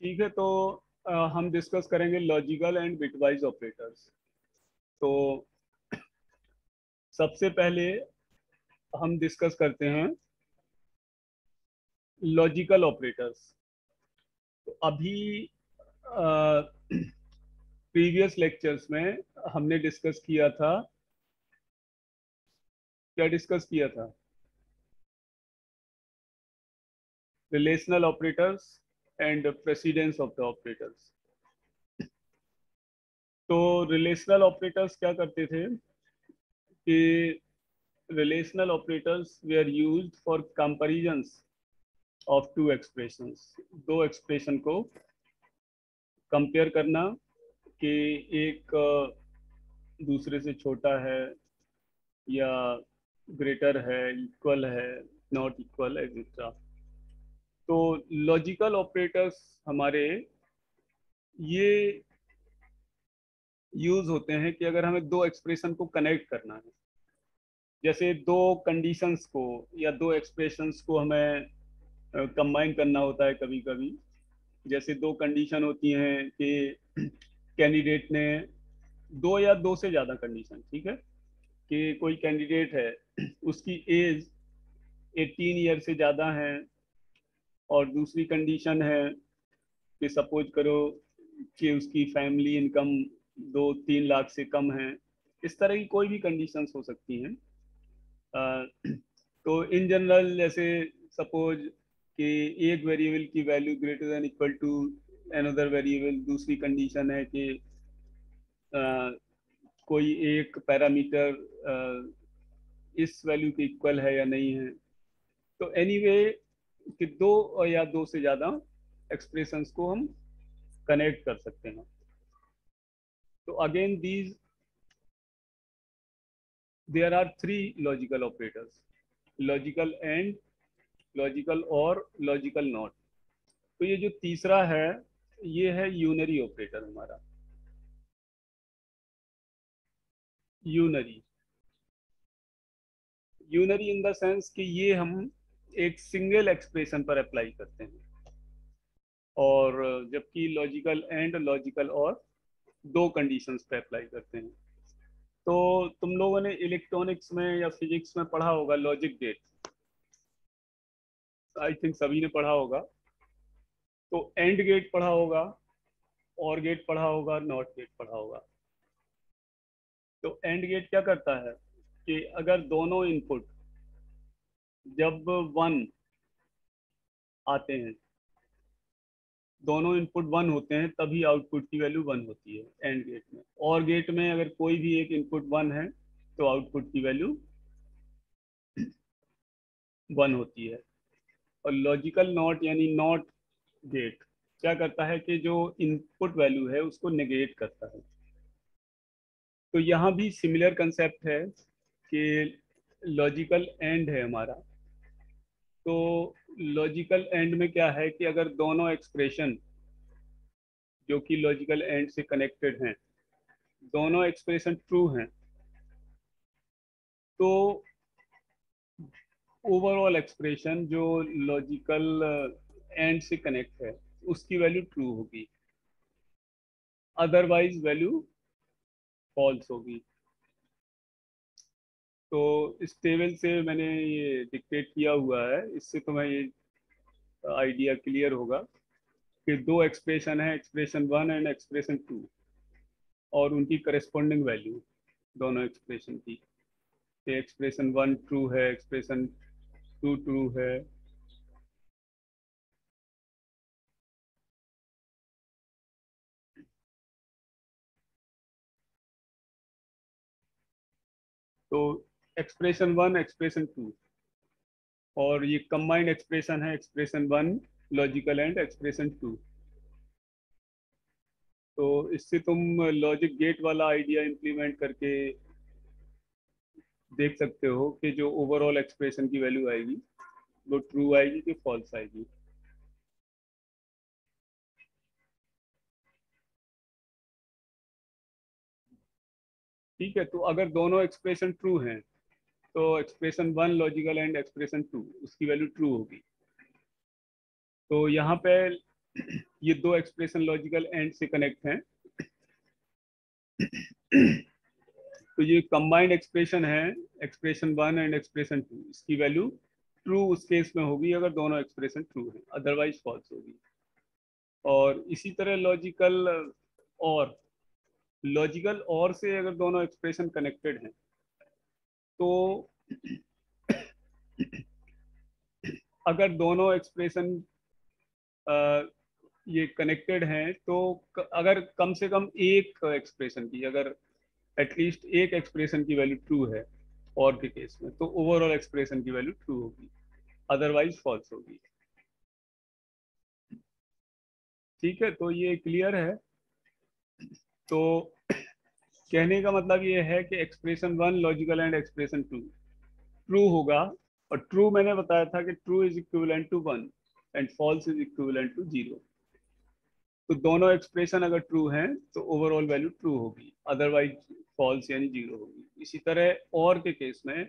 ठीक है, तो हम डिस्कस करेंगे लॉजिकल एंड बिटवाइज ऑपरेटर्स। तो सबसे पहले हम डिस्कस करते हैं लॉजिकल ऑपरेटर्स। तो अभी प्रीवियस लेक्चर्स में हमने डिस्कस किया था, क्या डिस्कस किया था? Relational operators and precedence of the operators. तो रिलेशनल ऑपरेटर्स क्या करते थे कि relational operators were used for comparisons of two expressions। दो एक्सप्रेशन को कंपेयर करना कि एक दूसरे से छोटा है या ग्रेटर है, इक्वल है, नॉट इक्वल, एग्सेट्रा। तो लॉजिकल ऑपरेटर्स हमारे ये यूज होते हैं कि अगर हमें दो एक्सप्रेशन को कनेक्ट करना है, जैसे दो कंडीशंस को या दो एक्सप्रेशंस को हमें कंबाइन करना होता है कभी कभी। जैसे दो कंडीशन होती हैं कि कैंडिडेट ने दो या दो से ज़्यादा कंडीशन, ठीक है, कि कोई कैंडिडेट है उसकी एज 18 ईयर से ज़्यादा है, और दूसरी कंडीशन है कि सपोज करो कि उसकी फैमिली इनकम 2-3 लाख से कम है। इस तरह की कोई भी कंडीशंस हो सकती हैं। तो इन जनरल जैसे सपोज कि एक वेरिएबल की value greater than equal to another variable, दूसरी कंडीशन है कि कोई एक पैरामीटर इस वैल्यू के इक्वल है या नहीं है। तो एनीवे कि दो या दो से ज़्यादा एक्सप्रेशंस को हम कनेक्ट कर सकते हैं। तो again these there are three logical operators: logical and, logical or logical not. तो ये जो तीसरा है ये है यूनरी ऑपरेटर हमारा। Unary, unary in the sense कि ये हम एक सिंगल एक्सप्रेशन पर अप्लाई करते हैं, और जबकि लॉजिकल एंड, लॉजिकल और दो कंडीशंस पे अप्लाई करते हैं। तो तुम लोगों ने इलेक्ट्रॉनिक्स में या फिजिक्स में पढ़ा होगा लॉजिक गेट, आई थिंक सभी ने पढ़ा होगा। तो एंड गेट पढ़ा होगा, और गेट पढ़ा होगा, नॉट गेट पढ़ा होगा। तो एंड गेट क्या करता है कि अगर दोनों इनपुट जब 1 आते हैं, दोनों इनपुट 1 होते हैं, तभी आउटपुट की वैल्यू 1 होती है एंड गेट में। और गेट में अगर कोई भी एक इनपुट 1 है तो आउटपुट की वैल्यू 1 होती है। और लॉजिकल नॉट यानी नॉट गेट क्या करता है कि जो इनपुट वैल्यू है उसको नेगेट करता है। तो यहाँ भी सिमिलर कंसेप्ट है कि लॉजिकल एंड है हमारा। तो लॉजिकल एंड में क्या है कि अगर दोनों एक्सप्रेशन जो कि लॉजिकल एंड से कनेक्टेड हैं, दोनों एक्सप्रेशन ट्रू हैं, तो ओवरऑल एक्सप्रेशन जो लॉजिकल एंड से कनेक्ट है उसकी वैल्यू ट्रू होगी, अदरवाइज वैल्यू फॉल्स होगी। तो इस टेबल से मैंने ये डिक्टेट किया हुआ है, इससे तुम्हें ये आइडिया क्लियर होगा कि दो एक्सप्रेशन है, एक्सप्रेशन 1 एंड एक्सप्रेशन 2, और उनकी करस्पॉन्डिंग वैल्यू दोनों एक्सप्रेशन की। एक्सप्रेशन 1 ट्रू है, एक्सप्रेशन 2 ट्रू है। तो एक्सप्रेशन 1, एक्सप्रेशन 2, और ये कंबाइंड एक्सप्रेशन है एक्सप्रेशन 1 लॉजिकल एंड एक्सप्रेशन 2। तो इससे तुम लॉजिक गेट वाला आइडिया इंप्लीमेंट करके देख सकते हो कि जो ओवरऑल एक्सप्रेशन की वैल्यू आएगी वो ट्रू आएगी कि फॉल्स आएगी। ठीक है, तो अगर दोनों एक्सप्रेशन ट्रू हैं तो एक्सप्रेशन 1 लॉजिकल एंड एक्सप्रेशन 2 उसकी वैल्यू ट्रू होगी। तो यहाँ पे ये दो एक्सप्रेशन लॉजिकल एंड से कनेक्ट हैं। तो ये कंबाइंड एक्सप्रेशन है, एक्सप्रेशन 1 एंड एक्सप्रेशन 2, इसकी वैल्यू ट्रू उस केस में होगी अगर दोनों एक्सप्रेशन ट्रू है, अदरवाइज फॉल्स होगी। और इसी तरह और लॉजिकल और से अगर दोनों एक्सप्रेशन कनेक्टेड हैं तो अगर दोनों एक्सप्रेशन ये कनेक्टेड हैं तो अगर कम से कम एक एक्सप्रेशन की, अगर एटलीस्ट एक एक्सप्रेशन की वैल्यू ट्रू है और के केस में, तो ओवरऑल एक्सप्रेशन की वैल्यू ट्रू होगी, अदरवाइज फॉल्स होगी। ठीक है, तो ये क्लियर है। तो कहने का मतलब ये है कि expression 1 logical and expression 2 true होगा। और ट्रू मैंने बताया था कि true is equivalent to 1 and false is equivalent to 0। तो दोनों एक्सप्रेशन अगर ट्रू हैं तो ओवरऑल वैल्यू ट्रू होगी, अदरवाइज फॉल्स यानी 0 होगी। इसी तरह और के केस में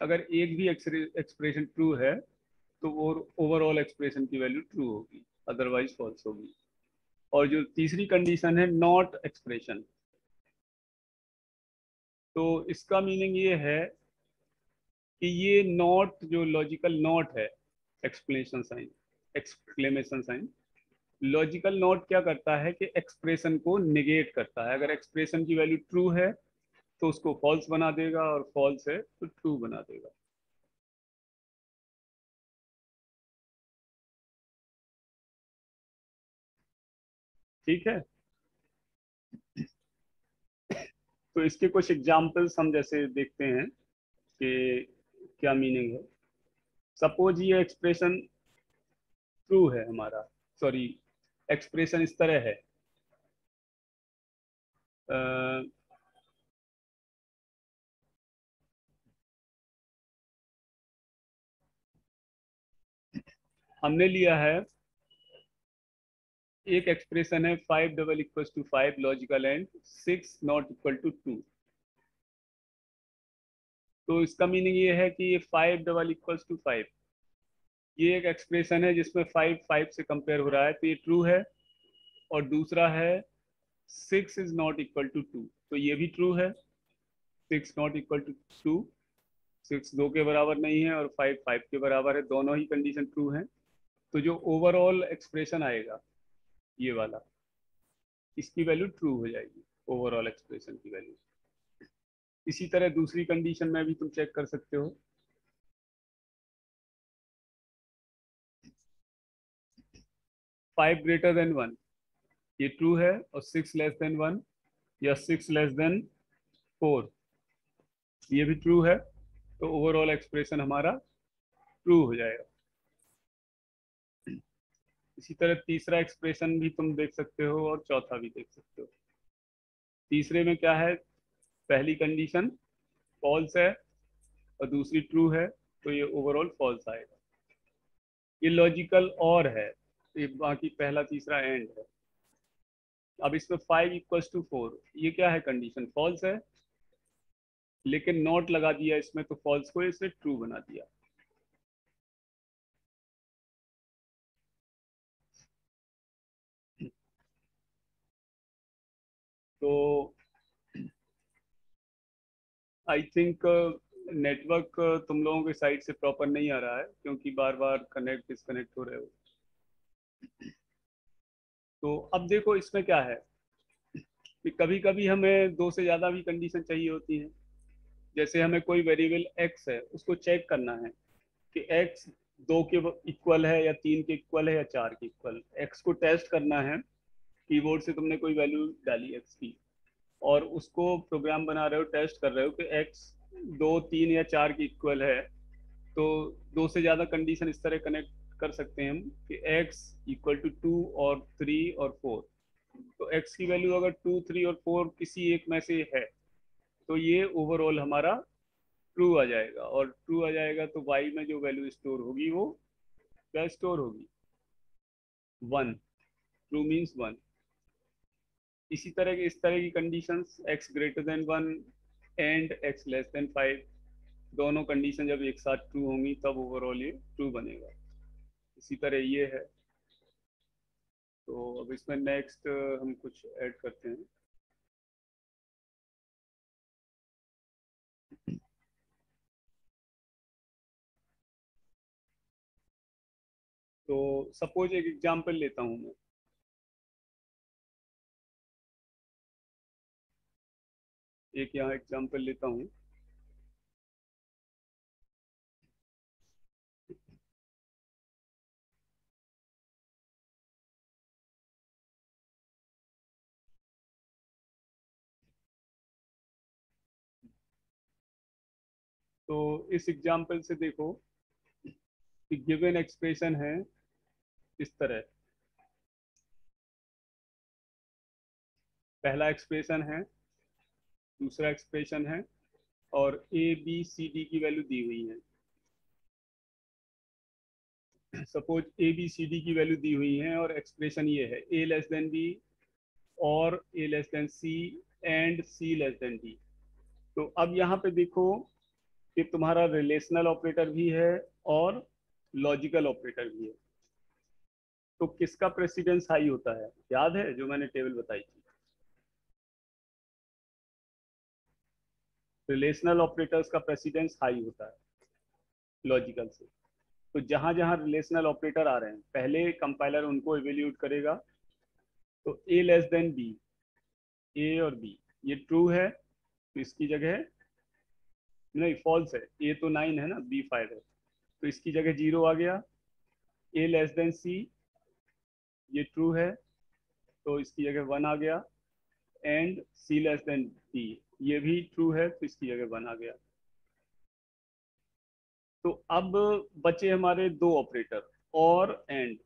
अगर एक भी एक्सप्रेशन ट्रू है तो ओवरऑल एक्सप्रेशन की वैल्यू ट्रू होगी, अदरवाइज फॉल्स होगी। और जो तीसरी कंडीशन है नॉट एक्सप्रेशन, तो इसका मीनिंग ये है कि ये नॉट जो लॉजिकल नॉट है, explanation sign, exclamation sign, logical not क्या करता है कि एक्सप्रेशन को निगेट करता है। अगर एक्सप्रेशन की वैल्यू ट्रू है तो उसको फॉल्स बना देगा, और फॉल्स है तो ट्रू बना देगा। ठीक है, तो इसके कुछ एग्जाम्पल्स हम जैसे देखते हैं कि क्या मीनिंग है। सपोज ये एक्सप्रेशन ट्रू है हमारा, सॉरी, एक्सप्रेशन इस तरह है, अ, हमने लिया है एक एक्सप्रेशन है 5 double equal to 5 logical and 6 not equal to 2। तो इसका मीनिंग ये है कि ये 5 डबल इक्वल टू 5, ये एक एक्सप्रेशन है जिसमें 5 5 से कंपेयर हो रहा है, तो ये ट्रू है। और दूसरा है 6 इज नॉट इक्वल टू 2, तो ये भी ट्रू है। 6 नॉट इक्वल टू 2, 6 2 के बराबर नहीं है और 5 5 के बराबर है, दोनों ही कंडीशन ट्रू हैं। तो जो ओवरऑल एक्सप्रेशन आएगा ये वाला, इसकी वैल्यू ट्रू हो जाएगी, ओवरऑल एक्सप्रेशन की वैल्यू। इसी तरह दूसरी कंडीशन में भी तुम चेक कर सकते हो। 5 ग्रेटर देन 1, ये ट्रू है। और 6 लेस देन 1 या 6 लेस देन 4, ये भी ट्रू है। तो ओवरऑल एक्सप्रेशन हमारा ट्रू हो जाएगा। इसी तरह तीसरा एक्सप्रेशन भी तुम देख सकते हो और चौथा भी देख सकते हो। तीसरे में क्या है, पहली कंडीशन फॉल्स है और दूसरी ट्रू है, तो ये ओवरऑल फॉल्स आएगा। ये लॉजिकल और है, ये बाकी पहला तीसरा एंड है। अब इसमें 5 इक्वल्स टू 4, ये क्या है, कंडीशन फॉल्स है, लेकिन नॉट लगा दिया इसमें, तो फॉल्स को इसने ट्रू बना दिया। तो आई थिंक नेटवर्क तुम लोगों के साइड से प्रॉपर नहीं आ रहा है, क्योंकि बार बार कनेक्ट डिस्कनेक्ट हो रहे हो। तो अब देखो इसमें क्या है कि कभी कभी हमें दो से ज़्यादा भी कंडीशन चाहिए होती है। जैसे हमें कोई वेरिएबल एक्स है, उसको चेक करना है कि एक्स 2 के इक्वल है या 3 के इक्वल है या 4 के इक्वल। एक्स को टेस्ट करना है, कीबोर्ड से तुमने कोई वैल्यू डाली एक्स की, और उसको प्रोग्राम बना रहे हो, टेस्ट कर रहे हो कि एक्स 2 3 या 4 के इक्वल है। तो दो से ज़्यादा कंडीशन इस तरह कनेक्ट कर सकते हैं हम कि x इक्वल टू 2 और 3 और 4। तो x की वैल्यू अगर 2 3 और 4 किसी एक में से है, तो ये ओवरऑल हमारा ट्रू आ जाएगा। और ट्रू आ जाएगा तो y में जो वैल्यू स्टोर होगी वो क्या स्टोर होगी, 1। True means 1। इसी तरह के इस तरह की conditions x greater than 1 and x less than 5, दोनों कंडीशन जब एक साथ ट्रू होंगी तब ओवरऑल ये ट्रू बनेगा। इसी तरह ये है। तो अब इसमें नेक्स्ट हम कुछ ऐड करते हैं। तो सपोज एक एग्जांपल लेता हूँ मैं। एक यहाँ एग्जांपल लेता हूँ। तो इस एग्जांपल से देखो कि गिवन एक्सप्रेशन है इस तरह। पहला एक्सप्रेशन है, दूसरा एक्सप्रेशन है, और ए बी सी डी की वैल्यू दी हुई है। Suppose A B C D की वैल्यू दी हुई है और एक्सप्रेशन ये है ए लेस देन बी और A less than C and C less than D. तो अब यहाँ पे देखो कि तुम्हारा रिलेशनल ऑपरेटर भी है और लॉजिकल ऑपरेटर भी है। तो किसका प्रेसिडेंस हाई होता है, याद है जो मैंने टेबल बताई थी? रिलेशनल ऑपरेटर्स का प्रेसिडेंस हाई होता है लॉजिकल से। तो जहां जहां रिलेशनल ऑपरेटर आ रहे हैं पहले कंपाइलर उनको इवेल्यूट करेगा। तो ए लेस देन बी, ए और बी ये ट्रू है तो इसकी जगह, नहीं फॉल्स है, ए तो 9 है ना, बी 5 है, तो इसकी जगह 0 आ गया। ए लेस देन सी ये ट्रू है तो इसकी जगह 1 आ गया। And C less than D ये भी ट्रू है तो इसकी जगह 1 आ गया। तो अब बचे हमारे दो ऑपरेटर, और एंड।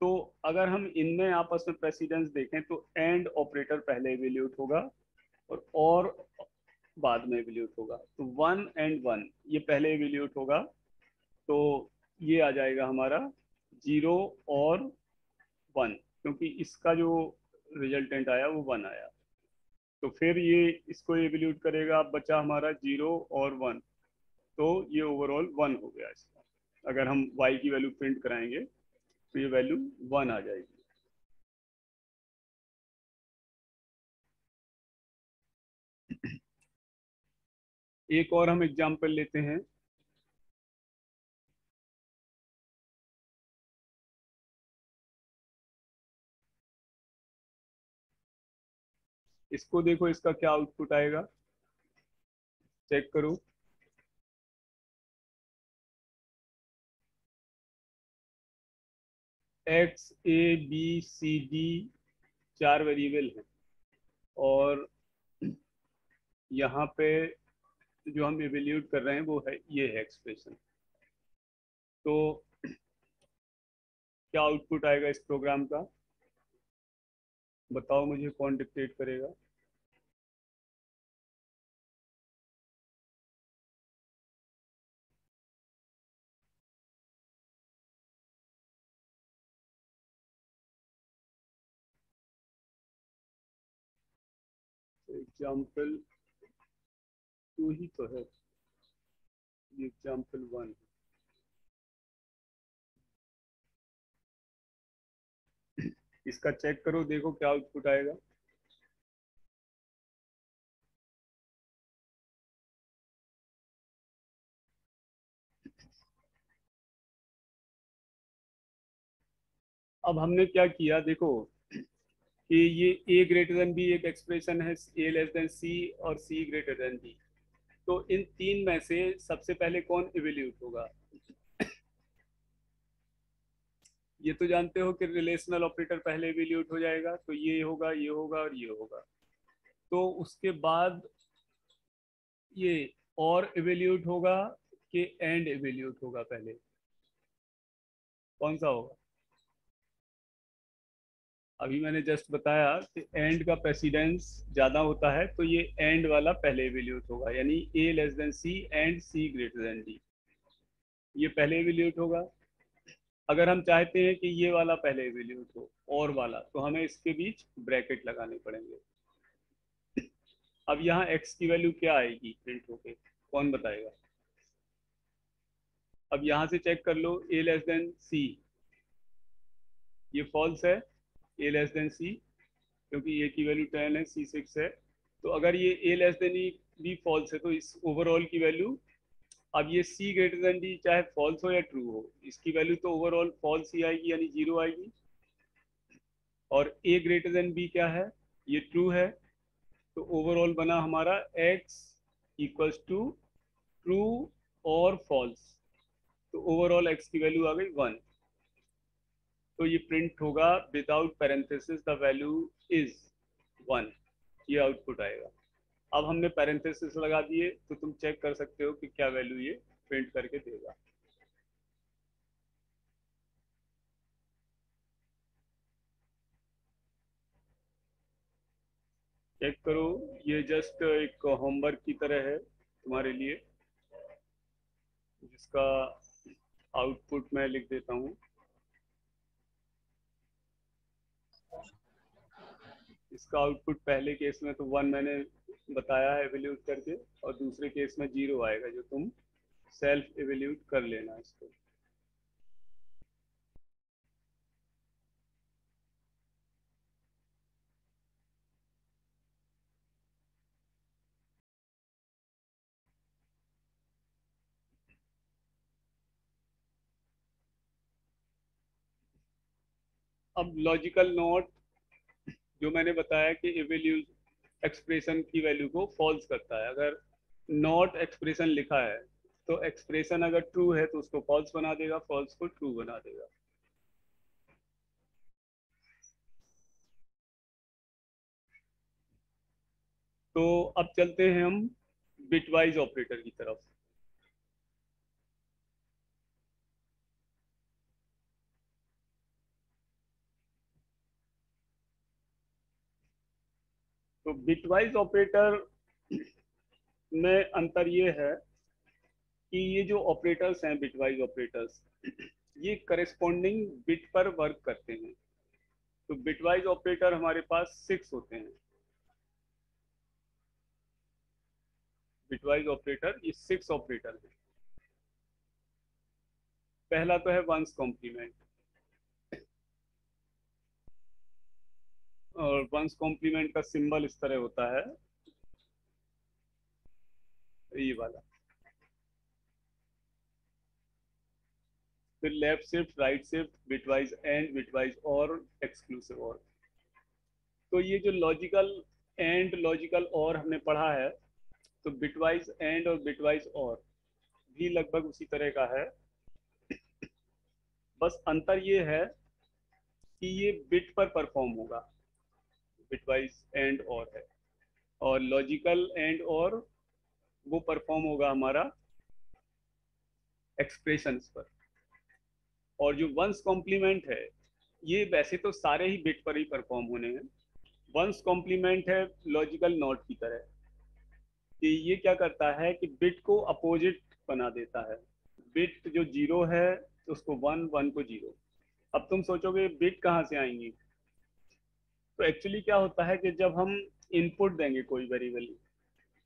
तो अगर हम इनमें आपस में प्रेसिडेंस देखें तो एंड ऑपरेटर पहले इवेल्यूट होगा और बाद में इवेल्यूट होगा। तो 1 एंड 1 ये पहले इवेल्यूट होगा। तो ये आ जाएगा हमारा 0 और 1, क्योंकि इसका जो रिजल्टेंट आया वो 1 आया। तो फिर ये इसको एवल्यूट करेगा, अब बचा हमारा 0 और 1। तो ये ओवरऑल 1 हो गया इसका। अगर हम y की वैल्यू प्रिंट कराएंगे तो ये वैल्यू 1 आ जाएगी। एक और हम एग्जांपल लेते हैं। इसको देखो, इसका क्या आउटपुट आएगा, चेक करो। X A B C D 4 variable हैं, और यहाँ पे जो हम इवेल्यूट कर रहे हैं वो है, ये है एक्सप्रेशन। तो क्या आउटपुट आएगा इस प्रोग्राम का, बताओ मुझे, कौन डिक्टेट करेगा? एग्जाम्पल 2 ही तो है, ये एग्जाम्पल 1। इसका चेक करो, देखो क्या आउटपुट आएगा। अब हमने क्या किया देखो, कि ये ए ग्रेटर देन बी एक एक्सप्रेशन है, ए लेस देन सी और सी ग्रेटर देन बी। तो इन तीन में से सबसे पहले कौन इवेल्यूट होगा? ये तो जानते हो कि रिलेशनल ऑपरेटर पहले इवेल्यूट हो जाएगा, तो ये होगा, ये होगा और ये होगा। तो उसके बाद ये और इवेल्यूट होगा कि एंड इवेल्यूट होगा पहले, कौन सा होगा? अभी मैंने जस्ट बताया कि एंड का प्रेसिडेंस ज्यादा होता है, तो ये एंड वाला पहले इवेल्यूट होगा, यानी A less than C and C greater than D ये पहले इवेल्यूट होगा। अगर हम चाहते हैं कि ये वाला पहले इवेल्यूट हो और वाला, तो हमें इसके बीच ब्रैकेट लगाने पड़ेंगे। अब यहाँ x की वैल्यू क्या आएगी प्रिंट होके, कौन बताएगा? अब यहाँ से चेक कर लो, ए लेस देन सी, ये फॉल्स है, ए लेस देन सी, क्योंकि ए की वैल्यू 10 है, सी 6 है। तो अगर ये ए लेस देन ई भी फॉल्स है तो इस ओवरऑल की वैल्यू, अब ये सी ग्रेटर देन डी चाहे फॉल्स हो या ट्रू हो, इसकी वैल्यू तो ओवरऑल फॉल्स ही आएगी, यानी जीरो आएगी। और ए ग्रेटर देन बी क्या है, ये ट्रू है, तो ओवरऑल बना हमारा एक्स इक्वल्स टू ट्रू और फॉल्स, तो ओवरऑल एक्स की वैल्यू आ गई 1। तो ये प्रिंट होगा without parenthesis the value is 1, ये आउटपुट आएगा। अब हमने पैरेंथेसिस लगा दिए तो तुम चेक कर सकते हो कि क्या वैल्यू ये प्रिंट करके देगा। चेक करो, ये जस्ट एक होमवर्क की तरह है तुम्हारे लिए, जिसका आउटपुट मैं लिख देता हूँ। इसका आउटपुट पहले केस में तो 1 मैंने बताया है एवेल्यूट करके, और दूसरे केस में 0 आएगा, जो तुम सेल्फ एवेल्यूट कर लेना इसको। अब लॉजिकल नॉट, जो मैंने बताया कि एवेल्यूट एक्सप्रेशन की वैल्यू को फॉल्स करता है। अगर नॉट एक्सप्रेशन लिखा है तो एक्सप्रेशन अगर ट्रू है तो उसको फॉल्स बना देगा, फॉल्स को ट्रू बना देगा। तो अब चलते हैं हम बिटवाइज ऑपरेटर की तरफ। तो बिटवाइज ऑपरेटर में अंतर ये है कि ये जो ऑपरेटर्स हैं बिटवाइज ऑपरेटर्स, ये करस्पॉन्डिंग बिट पर वर्क करते हैं। तो बिटवाइज ऑपरेटर हमारे पास 6 होते हैं। बिटवाइज ऑपरेटर ये 6 ऑपरेटर हैं। पहला तो है वंस कॉम्प्लीमेंट, और वंस कॉम्प्लीमेंट का सिंबल इस तरह होता है, ये वाला। फिर left shift, right shift, bitwise and, bitwise और, एक्सक्लूसिव और। तो ये जो लॉजिकल एंड, लॉजिकल और हमने पढ़ा है, तो बिटवाइज एंड और बिटवाइज और भी लगभग उसी तरह का है। बस अंतर ये है कि ये बिट पर परफॉर्म होगा, बिटवाइज एंड और है, और लॉजिकल एंड और वो परफॉर्म होगा हमारा एक्सप्रेशंस पर। और जो वंस कॉम्प्लीमेंट है, ये वैसे तो सारे ही बिट पर ही परफॉर्म होने हैं। वंस कॉम्प्लीमेंट है लॉजिकल नॉट की तरह, कि ये क्या करता है कि बिट को अपोजिट बना देता है। बिट जो 0 है तो उसको 1, 1 को 0। अब तुम सोचोगे बिट कहाँ से आएंगी, तो एक्चुअली क्या होता है कि जब हम इनपुट देंगे कोई वेरिएबल,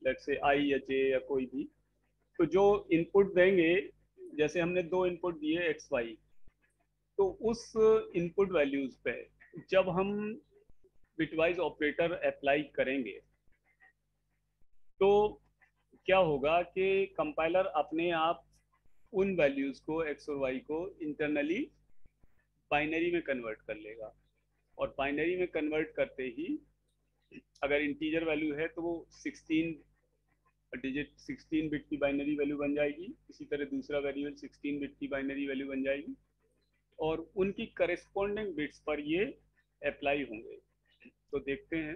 लेट से आई या जे या कोई भी, तो जो इनपुट देंगे, जैसे हमने दो इनपुट दिए एक्स वाई, तो उस इनपुट वैल्यूज पे जब हम बिटवाइज ऑपरेटर अप्लाई करेंगे, तो क्या होगा कि कंपाइलर अपने आप उन वैल्यूज को, एक्स और वाई को, इंटरनली बाइनरी में कन्वर्ट कर लेगा। और बाइनरी में कन्वर्ट करते ही, अगर इंटीजर वैल्यू है तो वो 16 बिट की बाइनरी वैल्यू बन जाएगी। इसी तरह दूसरा वेरिएबल 16 बिट की बाइनरी वैल्यू बन जाएगी, और उनकी करस्पॉन्डिंग बिट्स पर ये अप्लाई होंगे। तो देखते हैं।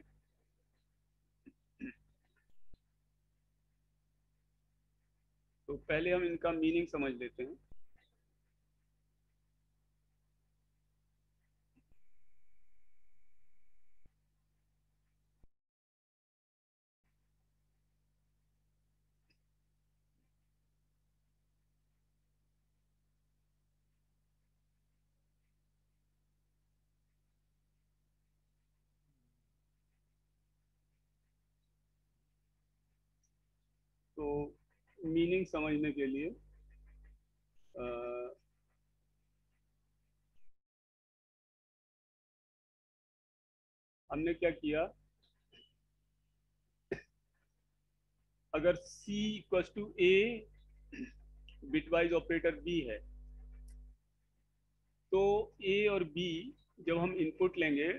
तो पहले हम इनका मीनिंग समझ लेते हैं। तो मीनिंग समझने के लिए हमने क्या किया, अगर C equals to A bitwise operator B है, तो A और B जब हम इनपुट लेंगे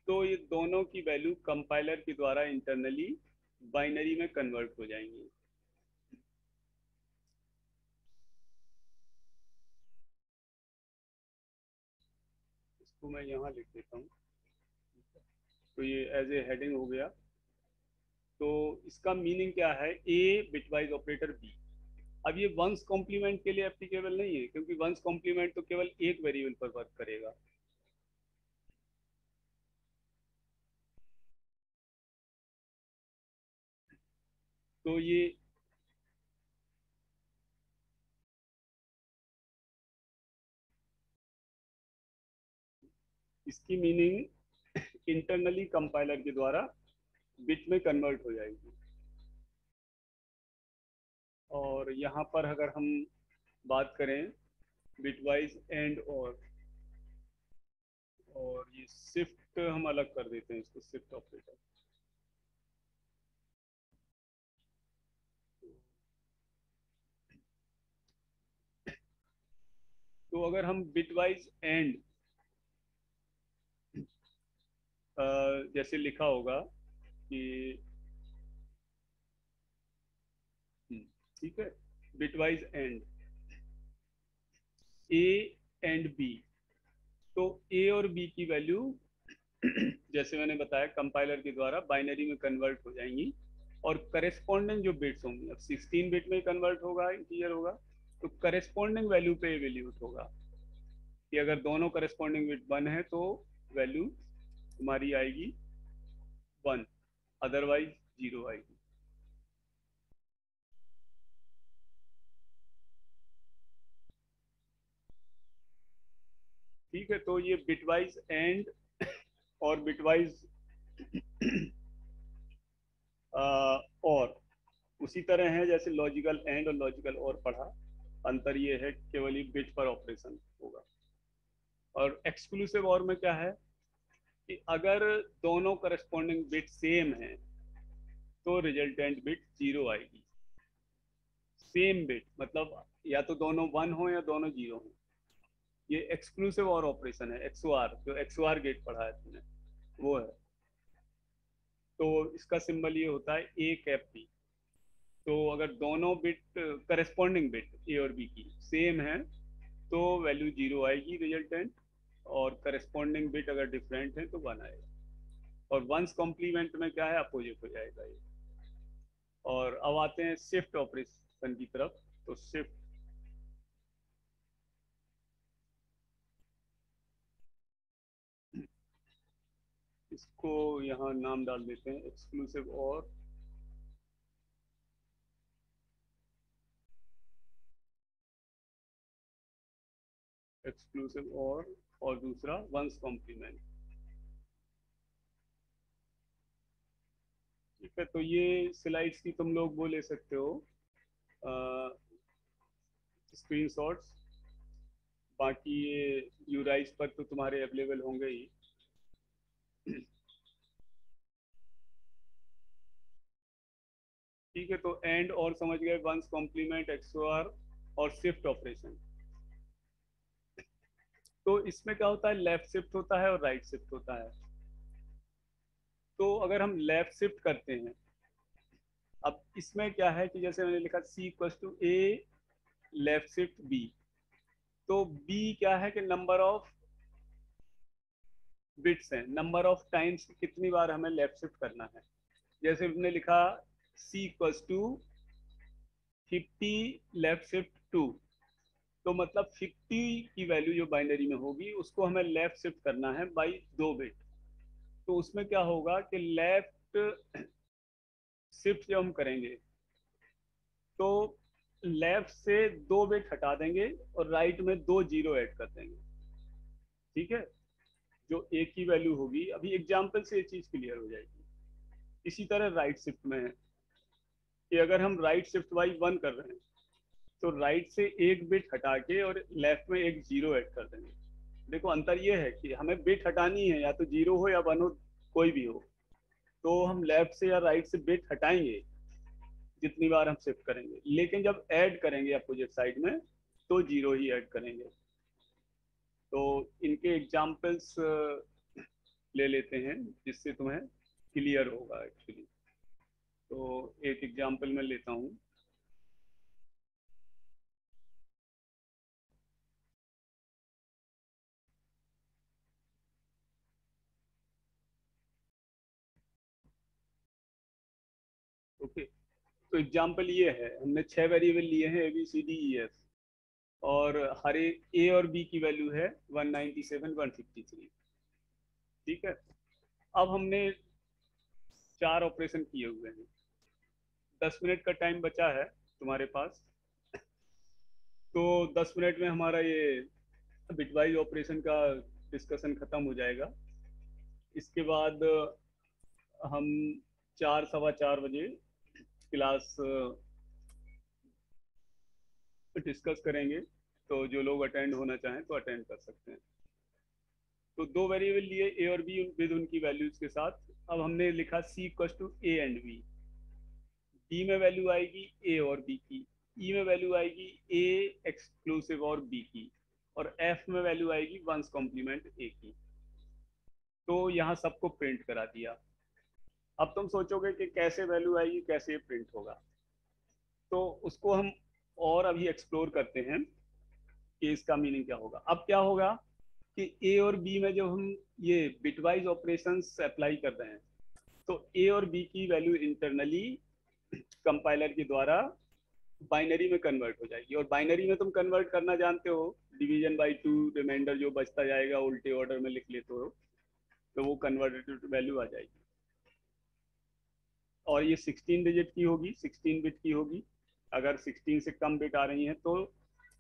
तो ये दोनों की वैल्यू कंपाइलर के द्वारा इंटरनली बाइनरी में कन्वर्ट हो जाएंगी। इसको मैं यहाँ लिख देता हूँ, तो ये एज ए हेडिंग हो गया। तो इसका मीनिंग क्या है, ए बिटवाइज ऑपरेटर बी। अब ये वंस कॉम्प्लीमेंट के लिए एप्लीकेबल नहीं है, क्योंकि वंस कॉम्प्लीमेंट तो केवल एक वेरिएबल पर वर्क करेगा। तो ये इसकी मीनिंग इंटरनली कंपाइलर के द्वारा बिट में कन्वर्ट हो जाएगी। और यहाँ पर अगर हम बात करें बिटवाइज एंड और ये शिफ्ट हम अलग कर देते हैं, इसको शिफ्ट ऑपरेटर। तो अगर हम बिटवाइज एंड जैसे लिखा होगा कि ठीक है, bitwise and A and B, तो ए और बी की वैल्यू जैसे मैंने बताया कंपाइलर के द्वारा बाइनरी में कन्वर्ट हो जाएंगी, और करेस्पॉन्डिंग जो बिट्स होंगी, अब 16 बिट में कन्वर्ट होगा, इंटीजर होगा, तो करेस्पॉन्डिंग वैल्यू पे एवेल्यूट होगा कि अगर दोनों करेस्पॉन्डिंग बिट 1 है तो वैल्यू तुम्हारी आएगी 1, अदरवाइज 0 आएगी। ठीक है, तो ये बिटवाइज एंड और बिटवाइज और उसी तरह है जैसे लॉजिकल एंड और लॉजिकल और पढ़ा। अंतर ये है केवल ही बिट पर ऑपरेशन होगा। और एक्सक्लूसिव और में क्या है कि अगर दोनों करस्पॉन्डिंग बिट सेम है तो रिजल्टेंट बिट 0 आएगी। सेम बिट मतलब या तो दोनों 1 हो या दोनों 0 हो। ये एक्सक्लूसिव और ऑपरेशन है, एक्सओआर, जो एक्सओआर गेट पढ़ा है तुमने वो है। तो इसका सिंबल ये होता है ए कैप बी। तो अगर दोनों बिट करस्पॉन्डिंग बिट ए और बी की सेम है तो वैल्यू 0 आएगी रिजल्टेंट, और करस्पॉन्डिंग बिट अगर डिफरेंट है तो 1 आएगा। और वंस कॉम्प्लीमेंट में क्या है, अपोजिट हो जाएगा ये। और अब आते हैं शिफ्ट ऑपरेशन की तरफ। तो शिफ्ट, इसको यहाँ नाम डाल देते हैं एक्सक्लूसिव और एक्सक्लूसिव और दूसरा वंस कॉम्प्लीमेंट। ठीक है, तो ये स्लाइड्स की तुम लोग वो ले सकते हो स्क्रीनशॉट्स। बाकी ये यूराइज पर तो तुम्हारे अवेलेबल होंगे ही। ठीक है, तो एंड और समझ गए, वंस कॉम्प्लीमेंट, एक्सओआर और शिफ्ट ऑपरेशन। तो इसमें क्या होता है, लेफ्ट शिफ्ट होता है और राइट शिफ्ट होता है। तो अगर हम लेफ्ट शिफ्ट करते हैं, अब इसमें क्या है कि जैसे मैंने लिखा C equals to A left shift B, तो B क्या है कि नंबर ऑफ बिट्स हैं, नंबर ऑफ टाइम्स कितनी बार हमें लेफ्ट शिफ्ट करना है। जैसे हमने लिखा C equals to 50 left shift 2, तो मतलब 50 की वैल्यू जो बाइनरी में होगी उसको हमें लेफ्ट शिफ्ट करना है बाई 2 बिट। तो उसमें क्या होगा कि लेफ्ट शिफ्ट जब हम करेंगे तो लेफ्ट से 2 बिट हटा देंगे और राइट में 2 0 ऐड कर देंगे। ठीक है, जो ए की वैल्यू होगी, अभी एग्जाम्पल से ये चीज क्लियर हो जाएगी। इसी तरह राइट शिफ्ट में है कि अगर हम राइट शिफ्ट बाई 1 कर रहे हैं तो राइट से 1 बिट हटा के और लेफ्ट में 1 0 ऐड कर देंगे। देखो अंतर ये है कि हमें बिट हटानी है, या तो 0 हो या 1 हो, कोई भी हो, तो हम लेफ्ट से या राइट से बिट हटाएंगे जितनी बार हम शिफ्ट करेंगे, लेकिन जब ऐड करेंगे अपोजिट साइड में तो जीरो ही ऐड करेंगे। तो इनके एग्जाम्पल्स ले लेते हैं जिससे तुम्हें क्लियर होगा एक्चुअली। तो एक एग्जाम्पल मैं लेता हूँ। ओके, तो एग्जाम्पल ये है, हमने 6 वेरिएबल लिए हैं ABCDEF, और हर एक ए और बी की वैल्यू है 197 153। ठीक है, अब हमने 4 ऑपरेशन किए हुए हैं, 10 मिनट का टाइम बचा है तुम्हारे पास। तो 10 मिनट में हमारा ये बिटवाइज ऑपरेशन का डिस्कशन खत्म हो जाएगा। इसके बाद हम 4 सवा 4 बजे क्लास डिस्कस करेंगे, तो जो लोग अटेंड होना चाहें तो अटेंड कर सकते हैं। तो 2 वेरिएबल लिए ए और बी विद उनकी वैल्यूज के साथ। अब हमने लिखा C equal to A and B. D में वैल्यू आएगी ए और बी की, ई में वैल्यू आएगी ए एक्सक्लूसिव और बी की, और एफ में वैल्यू आएगी वंस कॉम्प्लीमेंट ए की। तो यहाँ सबको प्रिंट करा दिया। अब तुम सोचोगे कि कैसे वैल्यू आएगी, कैसे प्रिंट होगा, तो उसको हम और अभी एक्सप्लोर करते हैं कि इसका मीनिंग क्या होगा। अब क्या होगा कि ए और बी में जब हम ये बिटवाइज ऑपरेशंस अप्लाई कर रहे हैं, तो ए और बी की वैल्यू इंटरनली कंपाइलर के द्वारा बाइनरी में कन्वर्ट हो जाएगी। और बाइनरी में तुम कन्वर्ट करना जानते हो, डिवीजन बाई 2, रिमाइंडर जो बचता जाएगा उल्टे ऑर्डर में लिख लेते हो, तो वो कन्वर्टेड वैल्यू आ जाएगी। और ये 16 डिजिट की होगी, 16 बिट की होगी। अगर 16 से कम बिट आ रही हैं तो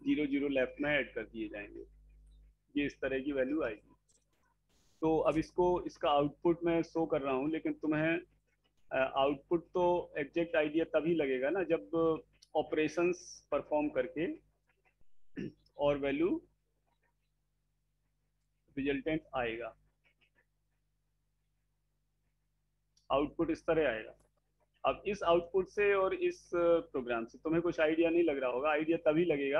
00 लेफ्ट में ऐड कर दिए जाएंगे। ये इस तरह की वैल्यू आएगी। तो अब इसको, इसका आउटपुट मैं शो कर रहा हूँ, लेकिन तुम्हें आउटपुट तो एग्जैक्ट आइडिया तभी लगेगा ना जब ऑपरेशंस परफॉर्म करके और वैल्यू रिजल्टेंट आएगा। आउटपुट इस तरह आएगा। अब इस आउटपुट से और इस प्रोग्राम से तुम्हें कुछ आइडिया नहीं लग रहा होगा, आइडिया तभी लगेगा।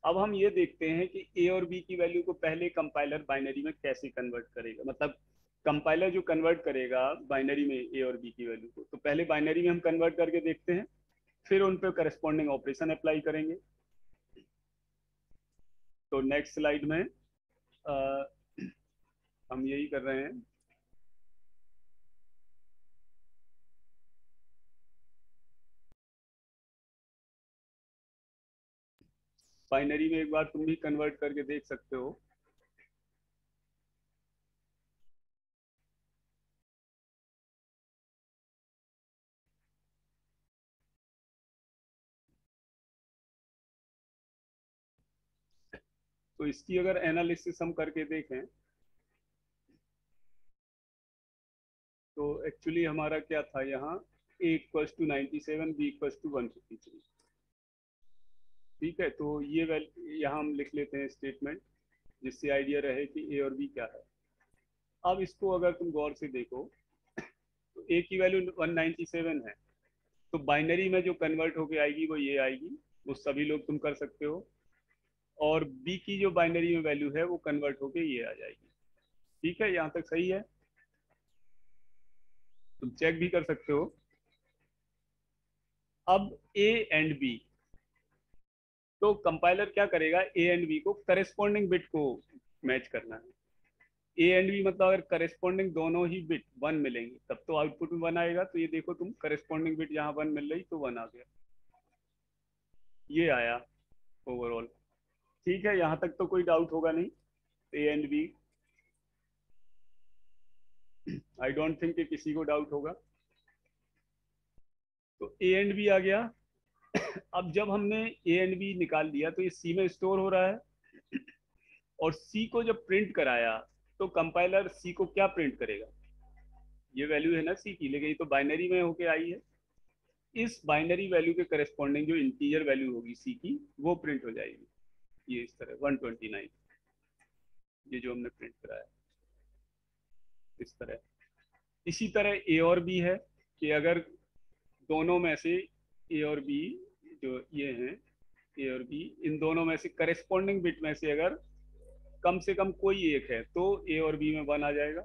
अब हम ये देखते हैं कि ए और बी की वैल्यू को पहले कंपाइलर बाइनरी में कैसे कन्वर्ट करेगा। मतलब कंपाइलर जो कन्वर्ट करेगा बाइनरी में ए और बी की वैल्यू को, तो पहले बाइनरी में हम कन्वर्ट करके देखते हैं, फिर उन पर करस्पॉन्डिंग ऑपरेशन अप्लाई करेंगे। तो नेक्स्ट स्लाइड में आ, हम यही कर रहे हैं। बाइनरी में एक बार तुम भी कन्वर्ट करके देख सकते हो। तो इसकी अगर एनालिसिस हम करके देखें, तो एक्चुअली हमारा क्या था यहाँ, A equals to 97, B equals to 153। ठीक है, तो ये यहाँ हम लिख लेते हैं स्टेटमेंट, जिससे आइडिया रहे कि ए और बी क्या है। अब इसको अगर तुम गौर से देखो, तो ए की वैल्यू 197 है, तो बाइनरी में जो कन्वर्ट होके आएगी वो ये आएगी, वो सभी लोग तुम कर सकते हो। और बी की जो बाइनरी में वैल्यू है वो कन्वर्ट होके ये आ जाएगी। ठीक है, यहाँ तक सही है, तुम चेक भी कर सकते हो। अब ए एंड बी, तो कंपाइलर क्या करेगा, ए एंड बी को करेस्पॉन्डिंग बिट को मैच करना है। ए एंड बी मतलब अगर करेस्पॉन्डिंग दोनों ही बिट 1 मिलेंगे तब तो आउटपुट में 1 आएगा। तो ये देखो तुम, करेस्पॉन्डिंग बिट यहाँ 1 मिल रही तो 1 आ गया, ये आया ओवरऑल। ठीक है, यहाँ तक तो कोई डाउट होगा नहीं। A and B, I don't think कि किसी को डाउट होगा। तो ए एंड बी आ गया। अब जब हमने ए एंड बी निकाल दिया तो ये सी में स्टोर हो रहा है, और सी को जब प्रिंट कराया तो कंपाइलर सी को क्या प्रिंट करेगा, ये वैल्यू है ना सी की, लेकिन ये तो बाइनरी में होके आई है। इस बाइनरी वैल्यू के करस्पॉन्डिंग जो इंटीजर वैल्यू होगी सी की, वो प्रिंट हो जाएगी। ये इस तरह 129, ये जो हमने प्रिंट कराया इस तरह। इसी तरह ए और बी है कि अगर दोनों में से ए और बी जो ये हैं, ए और बी, इन दोनों में से करेस्पॉन्डिंग बिट में से अगर कम से कम कोई एक है तो ए और बी में 1 आ जाएगा।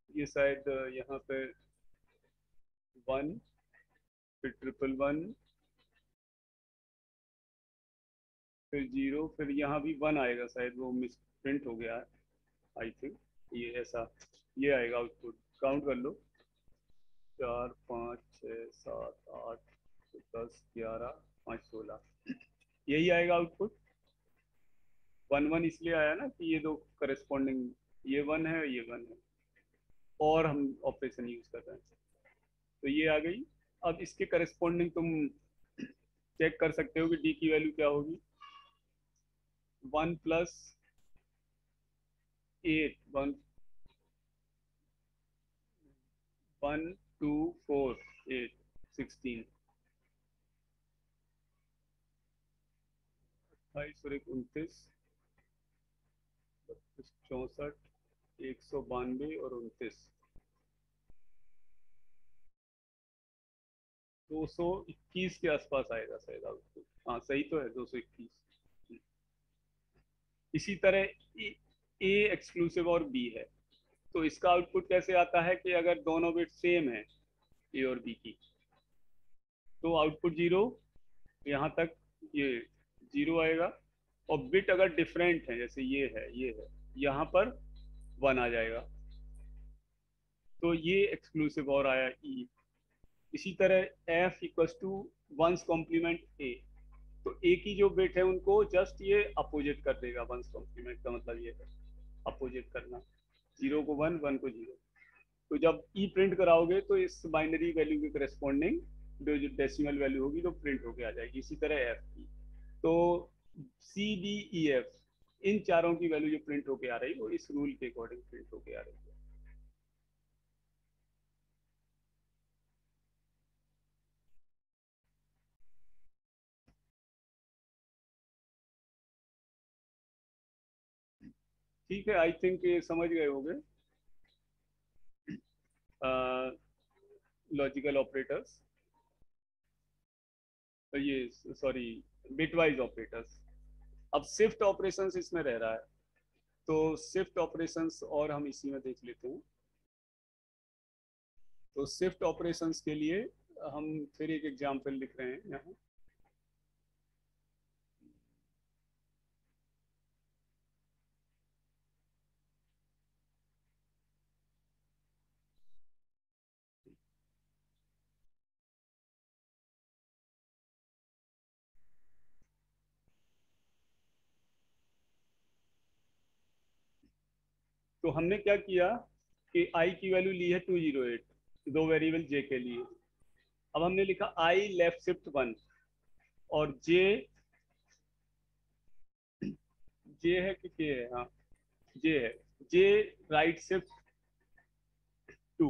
ये शायद यहाँ पे 1, फिर 111, फिर 0, फिर यहाँ भी 1 आएगा, शायद वो मिस प्रिंट हो गया है आई थिंक। ये ऐसा ये आएगा आउटपुट, काउंट कर लो, 4 5 6 7 8 10 11 5 16, यही आएगा आउटपुट। 1 1 इसलिए आया ना कि ये दो करस्पॉन्डिंग, ये 1 है, ये 1 है, और हम ऑपरेशन यूज कर रहे हैं, तो ये आ गई। अब इसके करस्पॉन्डिंग तुम चेक कर सकते हो कि डी की वैल्यू क्या होगी। 1 प्लस 8, 1 1 2 4 8 16, 28 और 29, 64, 192 और 29, 221 के आसपास आएगा शायद आउटपुट। हाँ सही तो है, 221। इसी तरह ए एक्सक्लूसिव और बी है, तो इसका आउटपुट कैसे आता है कि अगर दोनों बिट सेम है ए और बी की, तो आउटपुट 0, यहाँ तक ये 0 आएगा, और बिट अगर डिफरेंट है, जैसे ये है, ये है, यहाँ पर 1 आ जाएगा, तो ये एक्सक्लूसिव और आया ई। इसी तरह F equals to one's complement A, तो ए की जो बिट है उनको जस्ट ये अपोजिट कर देगा। वंस कॉम्प्लीमेंट का मतलब ये है अपोजिट करना, 0 को 1, 1 को 0। तो जब ई प्रिंट कराओगे तो इस बाइनरी वैल्यू के करस्पॉन्डिंग जो डेसिमल वैल्यू होगी तो प्रिंट होके आ जाएगी। इसी तरह एफ की, तो सी डी ई एफ, इन चारों की वैल्यू जो प्रिंट होके आ रही है वो इस रूल के अकॉर्डिंग प्रिंट होके आ रही है। ठीक है, आई थिंक ये समझ गए होंगे लॉजिकल ऑपरेटर्स, ये सॉरी बिटवाइज ऑपरेटर्स। अब शिफ्ट ऑपरेशंस इसमें रह रहा है, तो शिफ्ट ऑपरेशंस और हम इसी में देख लेते हैं। तो शिफ्ट ऑपरेशंस के लिए हम फिर एक एग्जांपल लिख रहे हैं यहाँ। तो हमने क्या किया कि आई की वैल्यू ली है 208, दो वेरिएबल जे के लिए। अब हमने लिखा आई लेफ्ट शिफ्ट 1, और जे, जे है कि के है, हाँ जे है, जे राइट शिफ्ट 2।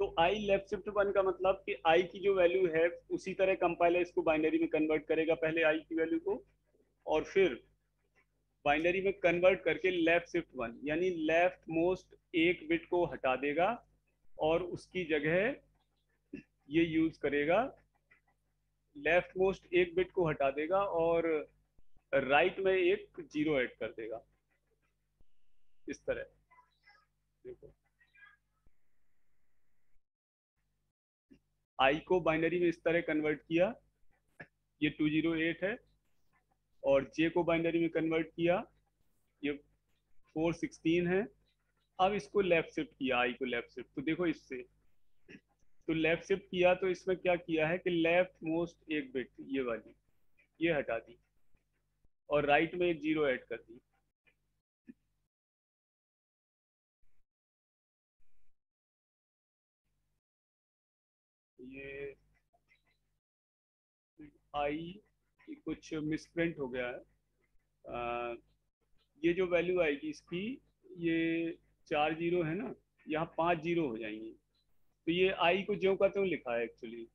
तो आई लेफ्ट शिफ्ट 1 का मतलब कि आई की जो वैल्यू है उसी तरह कंपाइलर इसको बाइनरी में कन्वर्ट करेगा, पहले आई की वैल्यू को, और फिर बाइनरी में कन्वर्ट करके लेफ्ट शिफ्ट 1 यानी लेफ्ट मोस्ट एक बिट को हटा देगा, और उसकी जगह ये यूज करेगा, लेफ्ट मोस्ट एक बिट को हटा देगा और राइट में एक 0 ऐड कर देगा, इस तरह। देखो, आई को बाइनरी में इस तरह कन्वर्ट किया, ये 208 है, और जे को बाइनरी में कन्वर्ट किया, ये 416 है। अब इसको लेफ्ट शिफ्ट किया, आई को लेफ्ट शिफ्ट, तो देखो इससे, तो लेफ्ट शिफ्ट किया तो इसमें क्या किया है कि लेफ्ट मोस्ट एक बिट ये वाली ये हटा दी, और राइट में एक 0 ऐड कर दी। ये आई कुछ मिसप्रिंट हो गया है, ये जो वैल्यू आएगी इसकी, ये 4 0 है ना, यहाँ 5 0 हो जाएंगी, तो ये आई को ज्यों का त्यों लिखा है एक्चुअली,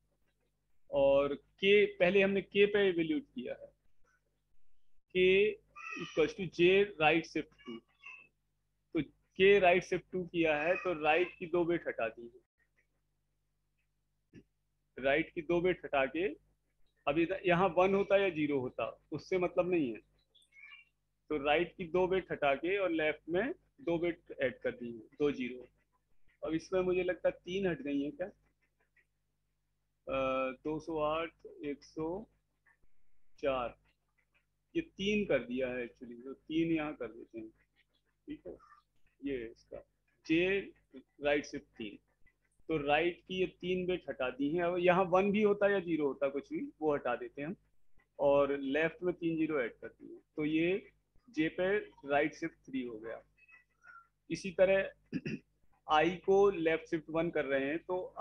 और के पहले हमने के पे एवेल्यूट किया है, K equals to J right shift 2। तो के राइट शिफ्ट 2 किया है तो राइट की 2 बिट हटा दी है, राइट की 2 बिट हटा के अभी यहाँ 1 होता या 0 होता उससे मतलब नहीं है, तो राइट की 2 बिट हटा के और लेफ्ट में 2 बिट ऐड कर दी है, 2 जीरो। अब इसमें मुझे लगता है 3 हट गई है क्या, 208 104, ये 3 कर दिया है एक्चुअली, तो 3 यहाँ कर देते हैं। ठीक है, ये है इसका जे राइट शिफ्ट 3। तो राइट की ये 3 बिट हटा दी है, अब यहाँ 1 भी होता या 0 होता कुछ भी वो हटा देते हैं हम, और लेफ्ट में 3 जीरो ऐड कर दिए, तो ये जे पे राइट शिफ्ट 3 हो गया। इसी तरह आई को लेफ्ट शिफ्ट 1 कर रहे हैं तो